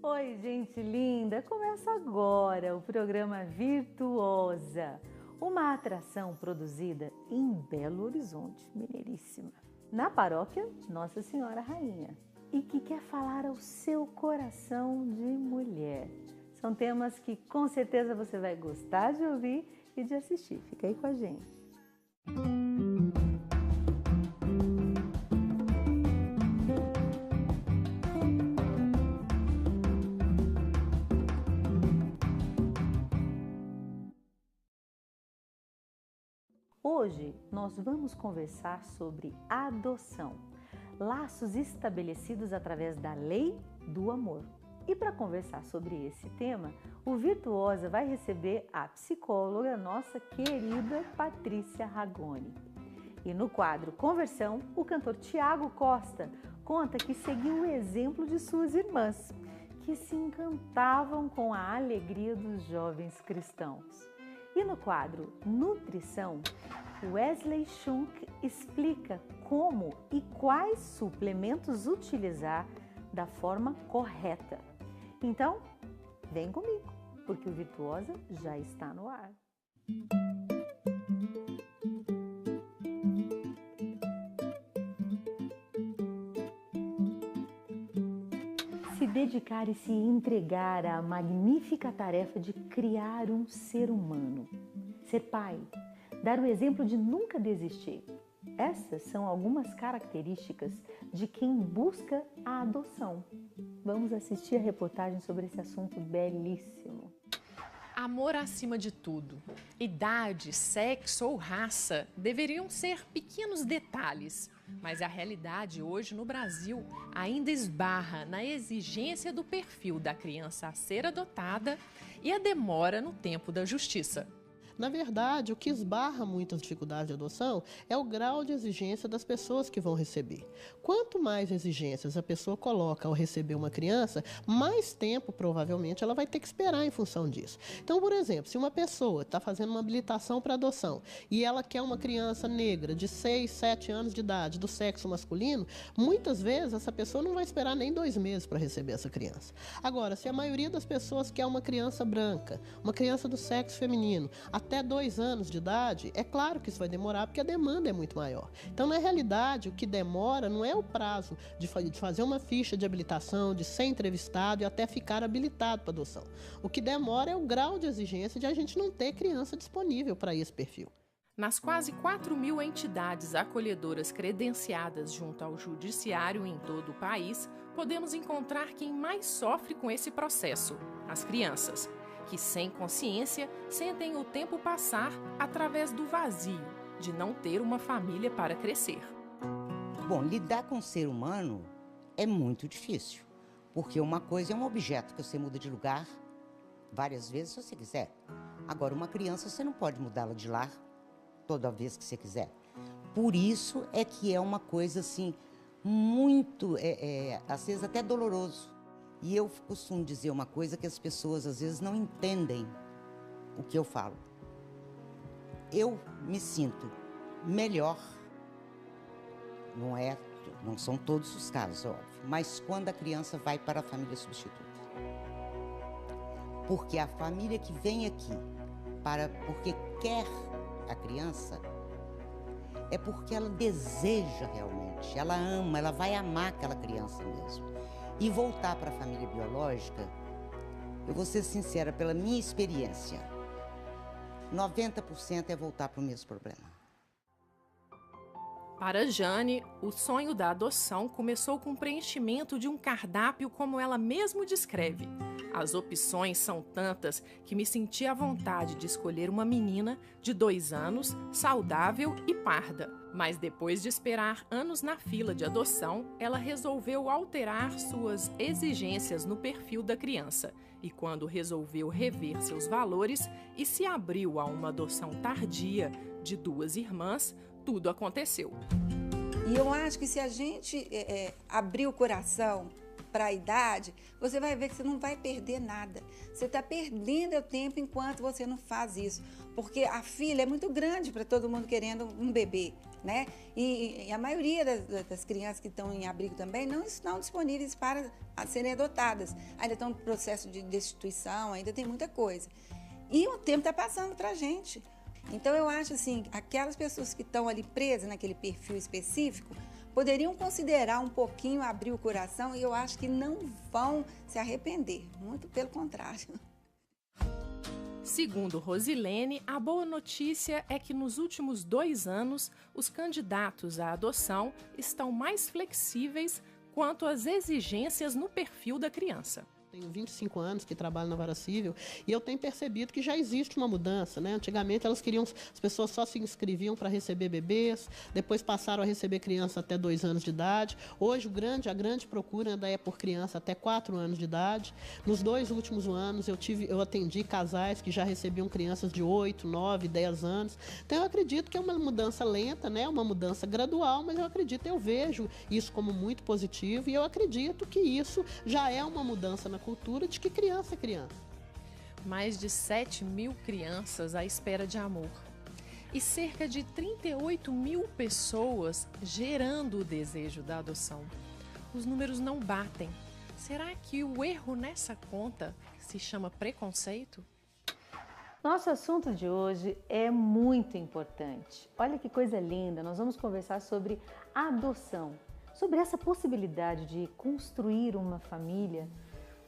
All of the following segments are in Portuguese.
Oi, gente linda! Começa agora o programa Virtuosa, uma atração produzida em Belo Horizonte, Mineiríssima, na paróquia Nossa Senhora Rainha, e que quer falar ao seu coração de mulher. São temas que com certeza você vai gostar de ouvir e de assistir. Fica aí com a gente. Hoje nós vamos conversar sobre adoção, laços estabelecidos através da lei do amor. E para conversar sobre esse tema, o Virtuosa vai receber a psicóloga, nossa querida Patrícia Ragone. E no quadro Conversão, o cantor Tiago Costa conta que seguiu o exemplo de suas irmãs, que se encantavam com a alegria dos jovens cristãos. E no quadro Nutrição, Wesley Schunk explica como e quais suplementos utilizar da forma correta. Então, vem comigo, porque o Virtuosa já está no ar. Se dedicar e se entregar à magnífica tarefa de criar um ser humano. Ser pai, dar o exemplo de nunca desistir. Essas são algumas características de quem busca a adoção. Vamos assistir a reportagem sobre esse assunto belíssimo. Amor acima de tudo. Idade, sexo ou raça deveriam ser pequenos detalhes, mas a realidade hoje no Brasil ainda esbarra na exigência do perfil da criança a ser adotada e a demora no tempo da justiça. Na verdade, o que esbarra muitas dificuldades de adoção é o grau de exigência das pessoas que vão receber. Quanto mais exigências a pessoa coloca ao receber uma criança, mais tempo provavelmente ela vai ter que esperar em função disso. Então, por exemplo, se uma pessoa está fazendo uma habilitação para adoção e ela quer uma criança negra de 6, 7 anos de idade, do sexo masculino, muitas vezes essa pessoa não vai esperar nem 2 meses para receber essa criança. Agora, se a maioria das pessoas quer uma criança branca, uma criança do sexo feminino, até 2 anos de idade, é claro que isso vai demorar porque a demanda é muito maior. Então, na realidade, o que demora não é o prazo de fazer uma ficha de habilitação, de ser entrevistado e até ficar habilitado para adoção. O que demora é o grau de exigência de a gente não ter criança disponível para esse perfil. Nas quase 4.000 entidades acolhedoras credenciadas junto ao judiciário em todo o país, podemos encontrar quem mais sofre com esse processo: as crianças, que sem consciência sentem o tempo passar através do vazio de não ter uma família para crescer. Bom, lidar com o ser humano é muito difícil, porque uma coisa é um objeto que você muda de lugar várias vezes se você quiser. Agora, uma criança você não pode mudá-la de lar toda vez que você quiser. Por isso é que é uma coisa assim, muito, às vezes até doloroso. E eu costumo dizer uma coisa que as pessoas às vezes não entendem o que eu falo. Eu me sinto melhor, não são todos os casos, óbvio, mas quando a criança vai para a família substituta. Porque a família que vem aqui porque quer a criança, é porque ela deseja realmente, ela ama, ela vai amar aquela criança mesmo. E voltar para a família biológica, eu vou ser sincera, pela minha experiência, 90% é voltar para o mesmo problema. Para Jane, o sonho da adoção começou com o preenchimento de um cardápio como ela mesma descreve. As opções são tantas que me senti à vontade de escolher uma menina de 2 anos, saudável e parda. Mas depois de esperar anos na fila de adoção, ela resolveu alterar suas exigências no perfil da criança. E quando resolveu rever seus valores e se abriu a uma adoção tardia de 2 irmãs, tudo aconteceu. E eu acho que se a gente abrir o coração para a idade, você vai ver que você não vai perder nada. Você está perdendo o tempo enquanto você não faz isso. Porque a fila é muito grande para todo mundo querendo um bebê. né? E a maioria das crianças que estão em abrigo também não estão disponíveis para serem adotadas. Ainda estão no processo de destituição, ainda tem muita coisa. E o tempo está passando para a gente. Então, eu acho assim, aquelas pessoas que estão ali presas naquele perfil específico, poderiam considerar um pouquinho, abrir o coração, e eu acho que não vão se arrepender, muito pelo contrário. Segundo Rosilene, a boa notícia é que nos últimos 2 anos, os candidatos à adoção estão mais flexíveis quanto às exigências no perfil da criança. Tenho 25 anos que trabalho na Vara Civil e eu tenho percebido que já existe uma mudança, né? Antigamente as pessoas só se inscreviam para receber bebês, depois passaram a receber criança até 2 anos de idade. Hoje a grande procura ainda é por criança até 4 anos de idade. Nos 2 últimos anos eu atendi casais que já recebiam crianças de 8, 9, 10 anos. Então eu acredito que é uma mudança lenta, né? Uma mudança gradual, mas eu vejo isso como muito positivo e eu acredito que isso já é uma mudança na cultura de que criança é criança. Mais de 7 mil crianças à espera de amor e cerca de 38 mil pessoas gerando o desejo da adoção. Os números não batem. Será que o erro nessa conta se chama preconceito? Nosso assunto de hoje é muito importante. Olha que coisa linda, nós vamos conversar sobre adoção, sobre essa possibilidade de construir uma família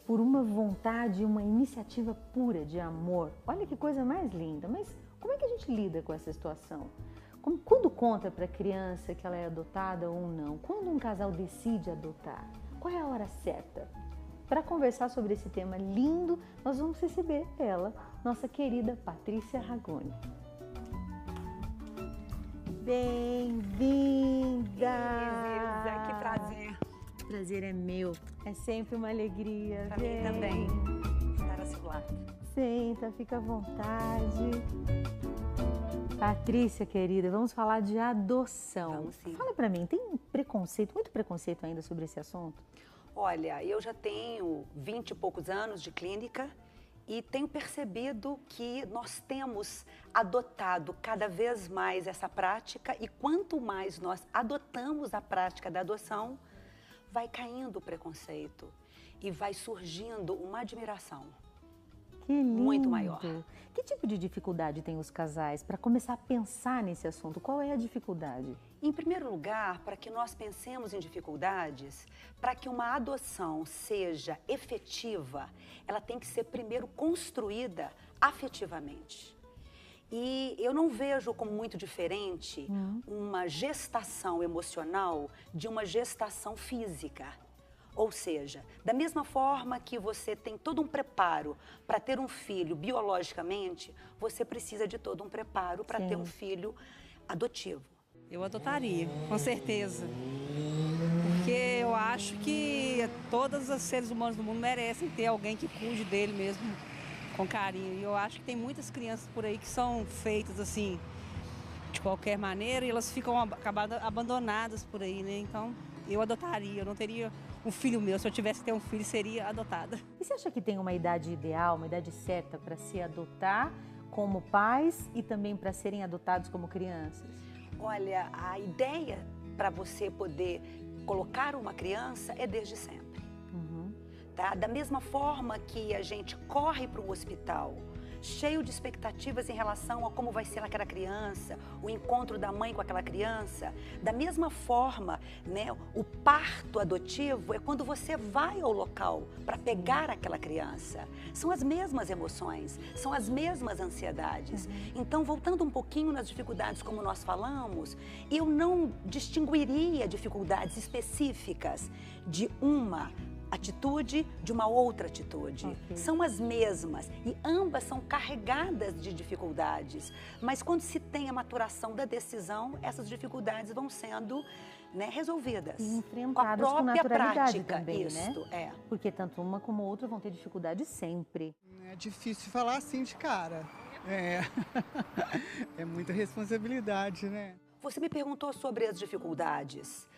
por uma vontade, uma iniciativa pura de amor. Olha que coisa mais linda, mas como é que a gente lida com essa situação? Quando conta para a criança que ela é adotada ou não? Quando um casal decide adotar? Qual é a hora certa? Para conversar sobre esse tema lindo, nós vamos receber ela, nossa querida Patrícia Ragone. Bem-vinda! Isa, que prazer! O prazer é meu, é sempre uma alegria. Para mim também, estar a seu lado. Senta, fica à vontade. Patrícia, querida, vamos falar de adoção. Vamos sim. Fala para mim, tem preconceito, muito preconceito ainda sobre esse assunto? Olha, eu já tenho 20 e poucos anos de clínica e tenho percebido que nós temos adotado cada vez mais essa prática e quanto mais nós adotamos a prática da adoção, vai caindo o preconceito e vai surgindo uma admiração. Que lindo. Muito maior. Que tipo de dificuldade tem os casais para começar a pensar nesse assunto? Qual é a dificuldade? Em primeiro lugar, para que nós pensemos em dificuldades, para que uma adoção seja efetiva, ela tem que ser primeiro construída afetivamente. E eu não vejo como muito diferente uma gestação emocional de uma gestação física. Ou seja, da mesma forma que você tem todo um preparo para ter um filho biologicamente, você precisa de todo um preparo para ter um filho adotivo. Eu adotaria, com certeza. Porque eu acho que todos os seres humanos do mundo merecem ter alguém que cuide dele mesmo com carinho. E eu acho que tem muitas crianças por aí que são feitas assim, de qualquer maneira, e elas ficam abandonadas por aí, né? Então, eu adotaria, eu não teria um filho meu. Se eu tivesse que ter um filho, seria adotada. E você acha que tem uma idade ideal, uma idade certa para se adotar como pais e também para serem adotados como crianças? Olha, a ideia para você poder colocar uma criança é desde sempre. Tá? Da mesma forma que a gente corre para um hospital cheio de expectativas em relação a como vai ser aquela criança, o encontro da mãe com aquela criança, da mesma forma, né, o parto adotivo é quando você vai ao local para pegar aquela criança. São as mesmas emoções, são as mesmas ansiedades. Então, voltando um pouquinho nas dificuldades como nós falamos, eu não distinguiria dificuldades específicas de uma atitude de uma outra atitude. São as mesmas e ambas são carregadas de dificuldades. Mas quando se tem a maturação da decisão, essas dificuldades vão sendo, né, resolvidas. E enfrentadas com naturalidade também, isto, né? Porque tanto uma como a outra vão ter dificuldade sempre. É difícil falar assim de cara. É muita responsabilidade, né? Você me perguntou sobre as dificuldades.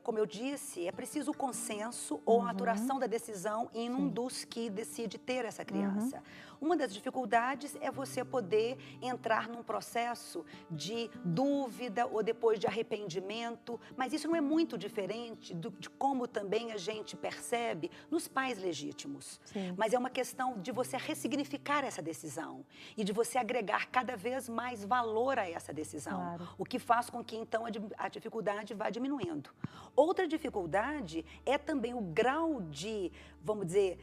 como eu disse, é preciso o consenso ou a maturação da decisão em um dos que decide ter essa criança. Uma das dificuldades é você poder entrar num processo de dúvida ou depois de arrependimento, mas isso não é muito diferente de como também a gente percebe nos pais legítimos. Mas é uma questão de você ressignificar essa decisão e de você agregar cada vez mais valor a essa decisão, o que faz com que então a dificuldade vá diminuindo. Outra dificuldade é também o grau de, vamos dizer,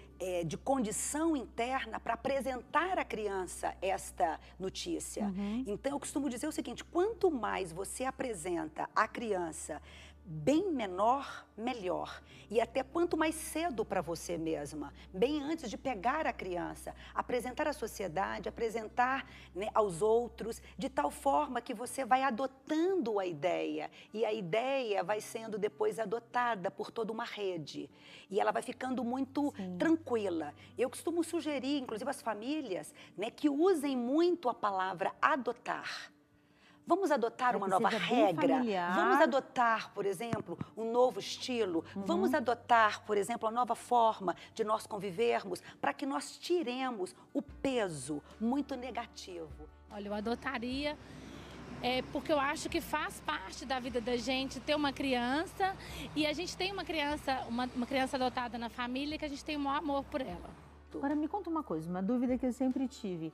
de condição interna para apresentar à criança esta notícia. Então, eu costumo dizer o seguinte, quanto mais você apresenta à criança bem menor, melhor. E até quanto mais cedo para você mesma, bem antes de pegar a criança, apresentar à sociedade, apresentar, né, aos outros, de tal forma que você vai adotando a ideia. E a ideia vai sendo depois adotada por toda uma rede. E ela vai ficando muito tranquila. Eu costumo sugerir, inclusive às famílias, né, que usem muito a palavra adotar. Vamos adotar uma nova regra? Vamos adotar, por exemplo, um novo estilo? Vamos adotar, por exemplo, a nova forma de nós convivermos para que nós tiremos o peso muito negativo. Olha, eu adotaria porque eu acho que faz parte da vida da gente ter uma criança e a gente tem uma criança adotada na família que a gente tem o maior amor por ela. Agora, me conta uma coisa, uma dúvida que eu sempre tive,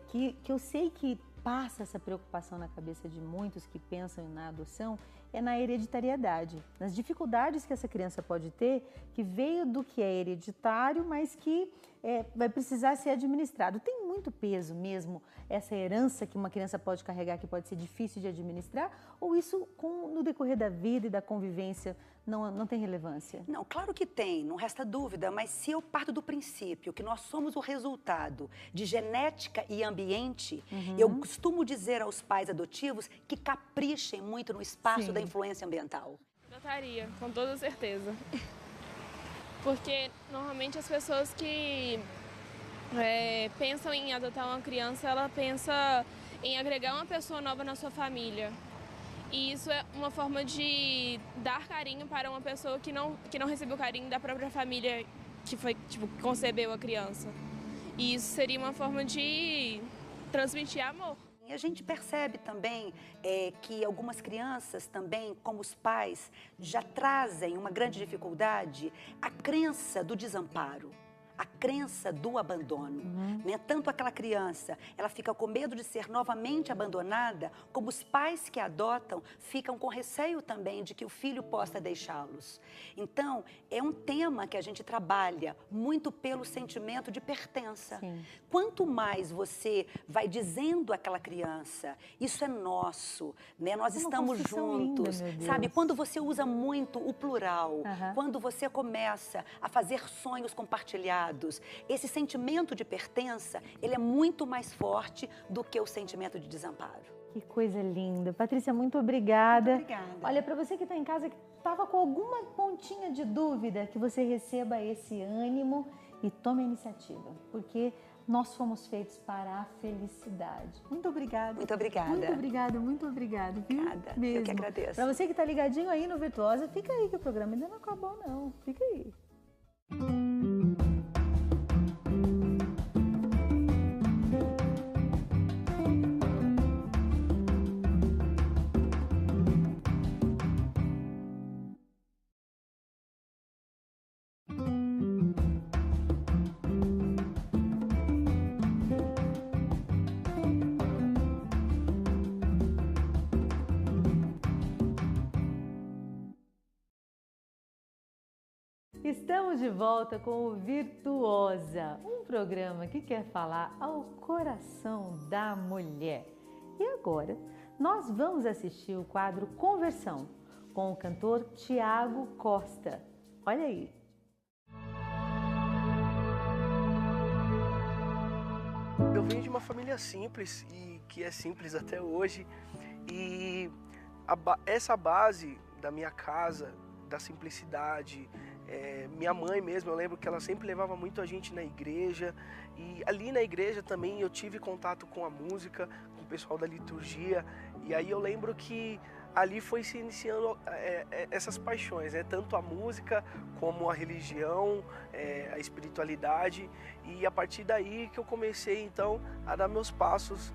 que eu sei que passa essa preocupação na cabeça de muitos que pensam na adoção, é na hereditariedade, nas dificuldades que essa criança pode ter, que veio do que é hereditário, mas que vai precisar ser administrado. Tem muito peso mesmo essa herança que uma criança pode carregar, que pode ser difícil de administrar, ou isso no decorrer da vida e da convivência não tem relevância? Não, claro que tem, não resta dúvida, mas se eu parto do princípio que nós somos o resultado de genética e ambiente, eu costumo dizer aos pais adotivos que caprichem muito no espaço da influência ambiental. Adotaria, com toda certeza. Porque normalmente as pessoas que pensam em adotar uma criança, ela pensa em agregar uma pessoa nova na sua família. E isso é uma forma de dar carinho para uma pessoa que não recebeu carinho da própria família que concebeu a criança. E isso seria uma forma de transmitir amor. E a gente percebe também que algumas crianças também, como os pais, já trazem uma grande dificuldade, a crença do desamparo. A crença do abandono, né? Tanto aquela criança, ela fica com medo de ser novamente abandonada, como os pais que a adotam ficam com receio também de que o filho possa deixá-los. Então, é um tema que a gente trabalha muito pelo sentimento de pertença. Quanto mais você vai dizendo àquela criança, isso é nosso, né? Nós estamos juntos, linda, sabe? Quando você usa muito o plural, quando você começa a fazer sonhos compartilhados, esse sentimento de pertença, ele é muito mais forte do que o sentimento de desamparo. Que coisa linda. Patrícia, muito obrigada. Muito obrigada. Olha, para você que está em casa, que estava com alguma pontinha de dúvida, que você receba esse ânimo e tome a iniciativa, porque nós fomos feitos para a felicidade. Muito obrigada. Muito obrigada. Muito obrigada, muito obrigada. Obrigada, mesmo. Eu que agradeço. Para você que está ligadinho aí no Virtuosa, fica aí que o programa ainda não acabou não, fica aí. Estamos de volta com o Virtuosa, um programa que quer falar ao coração da mulher. E agora, nós vamos assistir o quadro Conversão, com o cantor Tiago Costa. Olha aí. Eu venho de uma família simples, e que é simples até hoje, e essa base da minha casa, da simplicidade, minha mãe mesmo, eu lembro que ela sempre levava muito a gente na igreja, e ali na igreja também eu tive contato com a música, com o pessoal da liturgia, e aí eu lembro que ali foi se iniciando essas paixões, né? Tanto a música como a religião, a espiritualidade, e a partir daí que eu comecei então a dar meus passos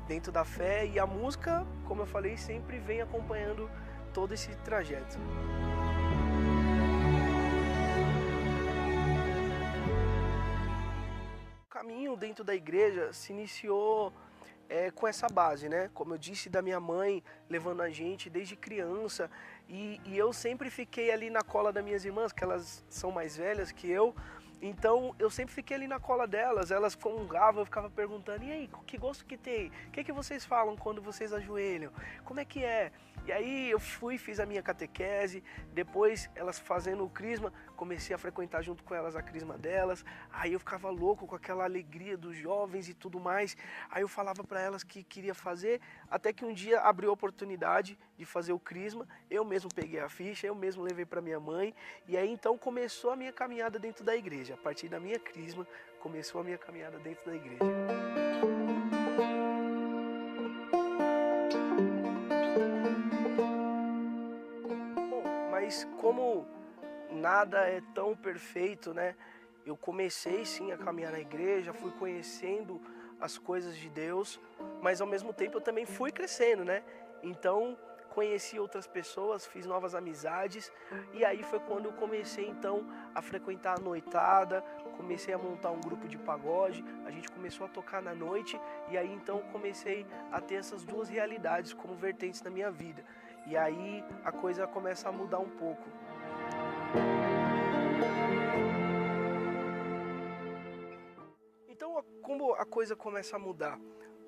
dentro da fé, e a música, como eu falei, sempre vem acompanhando todo esse trajeto. O caminho dentro da igreja se iniciou com essa base, né? Como eu disse, da minha mãe levando a gente desde criança, e eu sempre fiquei ali na cola das minhas irmãs, que elas são mais velhas que eu. Então eu sempre fiquei ali na cola delas, elas comungavam, eu ficava perguntando: e aí, que gosto que tem? O que vocês falam quando vocês ajoelham? Como é que é? E aí eu fiz a minha catequese, depois elas fazendo o crisma, comecei a frequentar junto com elas a crisma delas, aí eu ficava louco com aquela alegria dos jovens e tudo mais, aí eu falava para elas que queria fazer, até que um dia abriu a oportunidade de fazer o crisma, eu mesmo peguei a ficha, eu mesmo levei para minha mãe, e aí então começou a minha caminhada dentro da igreja. A partir da minha crisma, começou a minha caminhada dentro da igreja. Bom, mas como nada é tão perfeito, né? Eu comecei sim a caminhar na igreja, fui conhecendo as coisas de Deus, mas ao mesmo tempo eu também fui crescendo, né? Então conheci outras pessoas, fiz novas amizades, e aí foi quando eu comecei então a frequentar a noitada, comecei a montar um grupo de pagode, a gente começou a tocar na noite, e aí então comecei a ter essas duas realidades como vertentes na minha vida. E aí a coisa começa a mudar um pouco. Então como a coisa começa a mudar?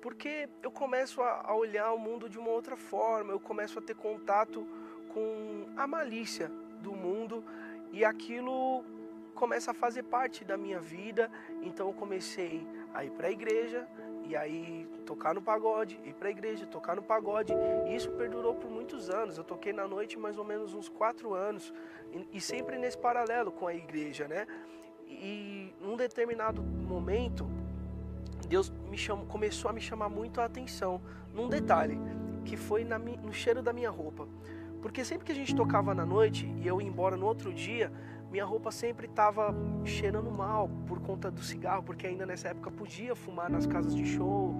Porque eu começo a olhar o mundo de uma outra forma, eu começo a ter contato com a malícia do mundo, e aquilo começa a fazer parte da minha vida. Então eu comecei a ir para a igreja, e aí tocar no pagode, ir para a igreja, tocar no pagode, e isso perdurou por muitos anos. Eu toquei na noite mais ou menos uns 4 anos, e sempre nesse paralelo com a igreja, né? E num determinado momento, Deus começou a me chamar muito a atenção num detalhe, que foi no cheiro da minha roupa. Porque sempre que a gente tocava na noite e eu ia embora no outro dia, minha roupa sempre estava cheirando mal por conta do cigarro, porque ainda nessa época podia fumar nas casas de show.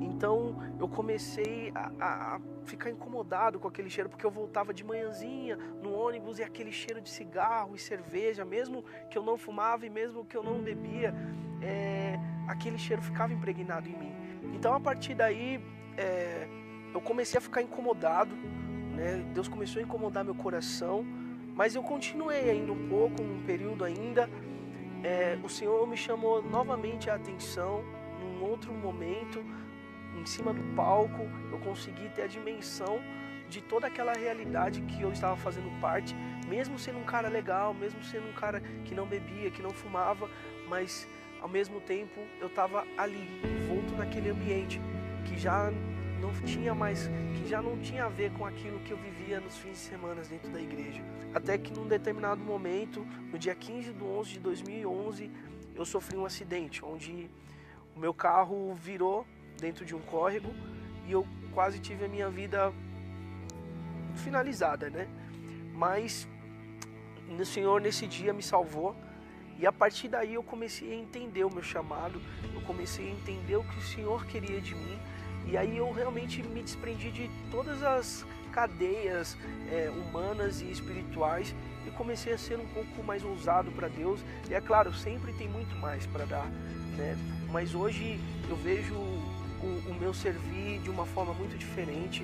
Então eu comecei a ficar incomodado com aquele cheiro, porque eu voltava de manhãzinha no ônibus e aquele cheiro de cigarro e cerveja, mesmo que eu não fumava e mesmo que eu não bebia, aquele cheiro ficava impregnado em mim. Então a partir daí eu comecei a ficar incomodado, né? Deus começou a incomodar meu coração, mas eu continuei ainda um pouco, um período ainda. O Senhor me chamou novamente a atenção num outro momento, em cima do palco. Eu consegui ter a dimensão de toda aquela realidade que eu estava fazendo parte, mesmo sendo um cara legal, mesmo sendo um cara que não bebia, que não fumava, mas ao mesmo tempo eu estava ali, envolto naquele ambiente que já não tinha a ver com aquilo que eu vivia nos fins de semana dentro da igreja. Até que num determinado momento, no dia 15 de 11 de 2011, eu sofri um acidente, onde o meu carro virou dentro de um córrego e eu quase tive a minha vida finalizada, né? Mas o Senhor nesse dia me salvou, e a partir daí eu comecei a entender o meu chamado, eu comecei a entender o que o Senhor queria de mim, e aí eu realmente me desprendi de todas as cadeias humanas e espirituais e comecei a ser um pouco mais ousado para Deus. E é claro, sempre tem muito mais para dar, né? Mas hoje eu vejo o meu servir de uma forma muito diferente,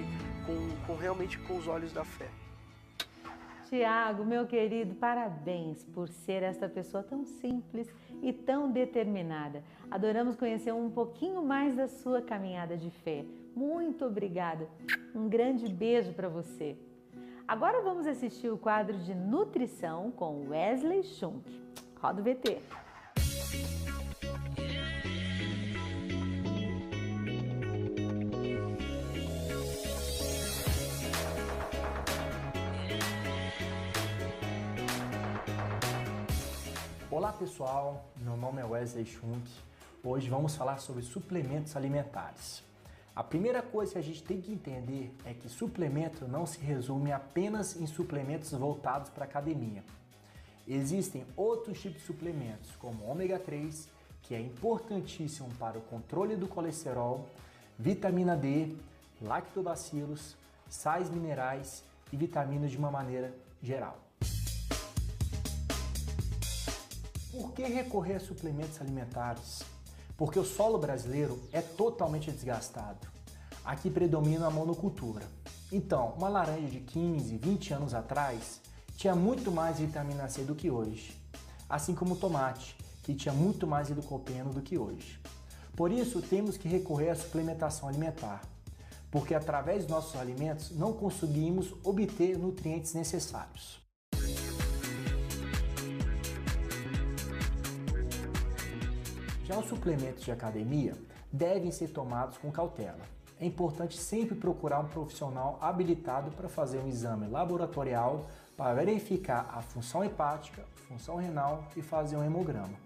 realmente com os olhos da fé. Tiago, meu querido, parabéns por ser essa pessoa tão simples e tão determinada. Adoramos conhecer um pouquinho mais da sua caminhada de fé. Muito obrigada. Um grande beijo para você. Agora vamos assistir o quadro de nutrição com Wesley Schunk. Roda o VT. Olá pessoal, meu nome é Wesley Schunk. Hoje vamos falar sobre suplementos alimentares. A primeira coisa que a gente tem que entender é que suplemento não se resume apenas em suplementos voltados para a academia. Existem outros tipos de suplementos, como ômega 3, que é importantíssimo para o controle do colesterol, vitamina D, lactobacilos, sais minerais e vitaminas de uma maneira geral. Por que recorrer a suplementos alimentares? Porque o solo brasileiro é totalmente desgastado. Aqui predomina a monocultura. Então, uma laranja de 15, 20 anos atrás tinha muito mais vitamina C do que hoje. Assim como o tomate, que tinha muito mais licopeno do que hoje. Por isso, temos que recorrer à suplementação alimentar, porque através dos nossos alimentos não conseguimos obter nutrientes necessários. Já os suplementos de academia devem ser tomados com cautela. É importante sempre procurar um profissional habilitado para fazer um exame laboratorial para verificar a função hepática, função renal e fazer um hemograma.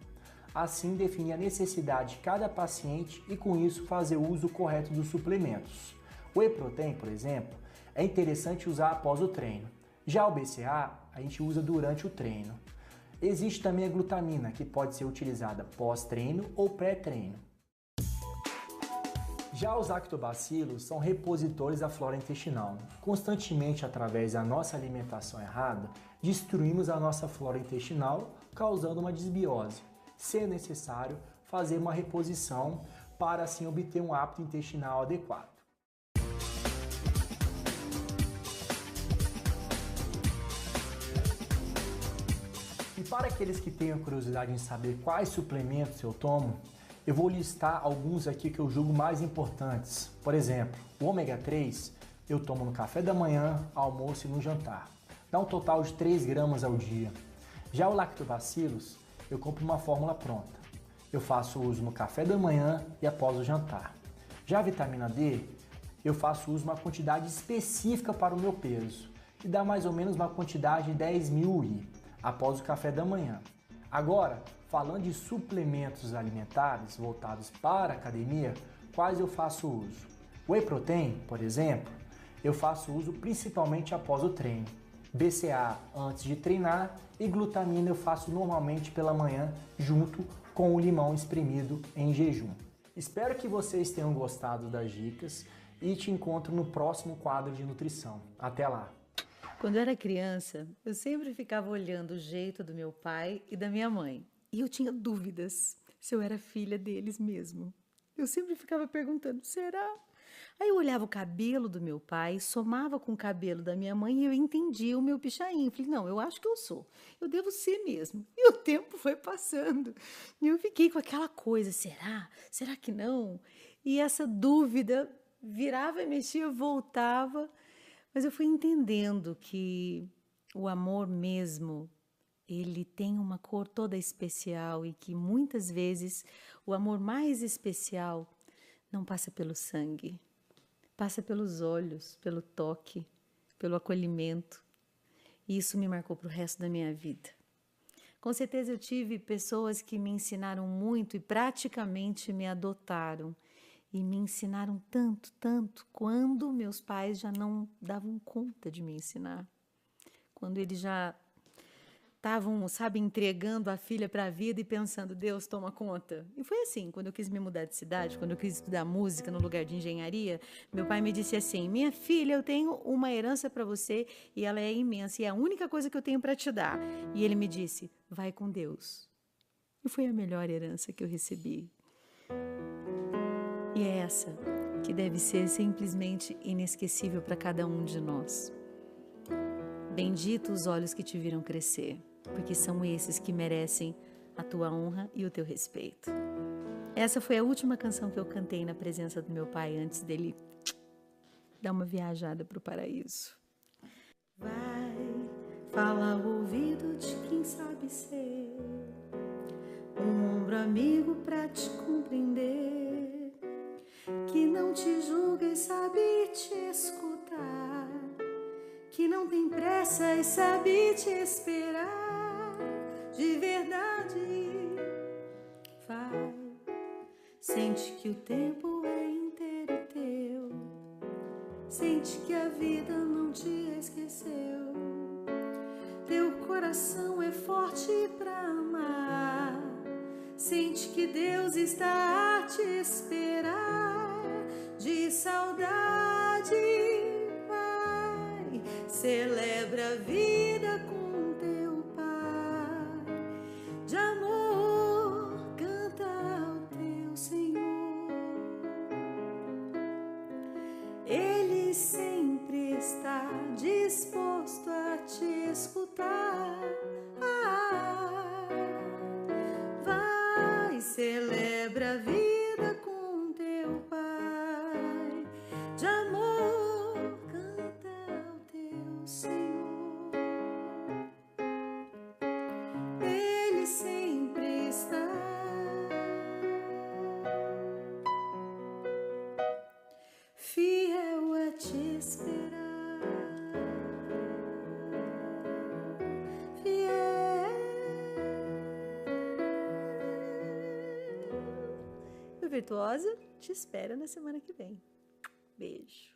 Assim, definir a necessidade de cada paciente e, com isso, fazer o uso correto dos suplementos. O Whey Protein, por exemplo, é interessante usar após o treino. Já o BCA, a gente usa durante o treino. Existe também a glutamina, que pode ser utilizada pós-treino ou pré-treino. Já os lactobacilos são repositores da flora intestinal. Constantemente, através da nossa alimentação errada, destruímos a nossa flora intestinal, causando uma desbiose. Se necessário, fazer uma reposição para assim obter um hábito intestinal adequado. E para aqueles que tenham curiosidade em saber quais suplementos eu tomo, eu vou listar alguns aqui que eu julgo mais importantes. Por exemplo, o ômega 3 eu tomo no café da manhã, almoço e no jantar. Dá um total de 3 gramas ao dia. Já o lactobacilos, eu compro uma fórmula pronta. Eu faço uso no café da manhã e após o jantar. Já a vitamina D, eu faço uso uma quantidade específica para o meu peso, que dá mais ou menos uma quantidade de 10.000 UI, após o café da manhã. Agora, falando de suplementos alimentares voltados para a academia, quais eu faço uso? Whey Protein, por exemplo, eu faço uso principalmente após o treino. BCA antes de treinar e glutamina eu faço normalmente pela manhã junto com o limão espremido em jejum. Espero que vocês tenham gostado das dicas e te encontro no próximo quadro de nutrição. Até lá! Quando eu era criança, eu sempre ficava olhando o jeito do meu pai e da minha mãe. E eu tinha dúvidas se eu era filha deles mesmo. Eu sempre ficava perguntando, será? Aí eu olhava o cabelo do meu pai, somava com o cabelo da minha mãe e eu entendia o meu pichain. Falei, não, eu acho que eu sou. Eu devo ser mesmo. E o tempo foi passando. E eu fiquei com aquela coisa, será? Será que não? E essa dúvida virava e mexia, voltava. Mas eu fui entendendo que o amor mesmo, ele tem uma cor toda especial e que muitas vezes o amor mais especial não passa pelo sangue, passa pelos olhos, pelo toque, pelo acolhimento. E isso me marcou para o resto da minha vida. Com certeza eu tive pessoas que me ensinaram muito e praticamente me adotaram. E me ensinaram tanto, tanto, quando meus pais já não davam conta de me ensinar. Quando eles já estavam, sabe, entregando a filha para a vida e pensando, Deus, toma conta. E foi assim, quando eu quis me mudar de cidade, quando eu quis estudar música no lugar de engenharia, meu pai me disse assim, minha filha, eu tenho uma herança para você e ela é imensa e é a única coisa que eu tenho para te dar. E ele me disse, vai com Deus. E foi a melhor herança que eu recebi. E é essa que deve ser simplesmente inesquecível para cada um de nós. Bendito os olhos que te viram crescer, porque são esses que merecem a tua honra e o teu respeito. Essa foi a última canção que eu cantei na presença do meu pai antes dele dar uma viajada para o paraíso. Vai, fala ao ouvido de quem sabe ser um ombro amigo para te compreender, que não te julga e sabe te escutar, que não tem pressa e sabe te esperar de verdade. Vai, sente que o tempo é inteiro teu. Sente que a vida não te esqueceu. Teu coração é forte pra amar. Sente que Deus está a te esperar. De saudade, vai, celebra a vida com teu Pai. De amor, canta ao teu Senhor. Ele sempre está disposto a te escutar. Vai, celebra a vida com teu Pai. De amor, canta ao teu Senhor. Ele sempre está fiel a te esperar. Fiel. O Virtuosa te espera na semana que vem. Beijo.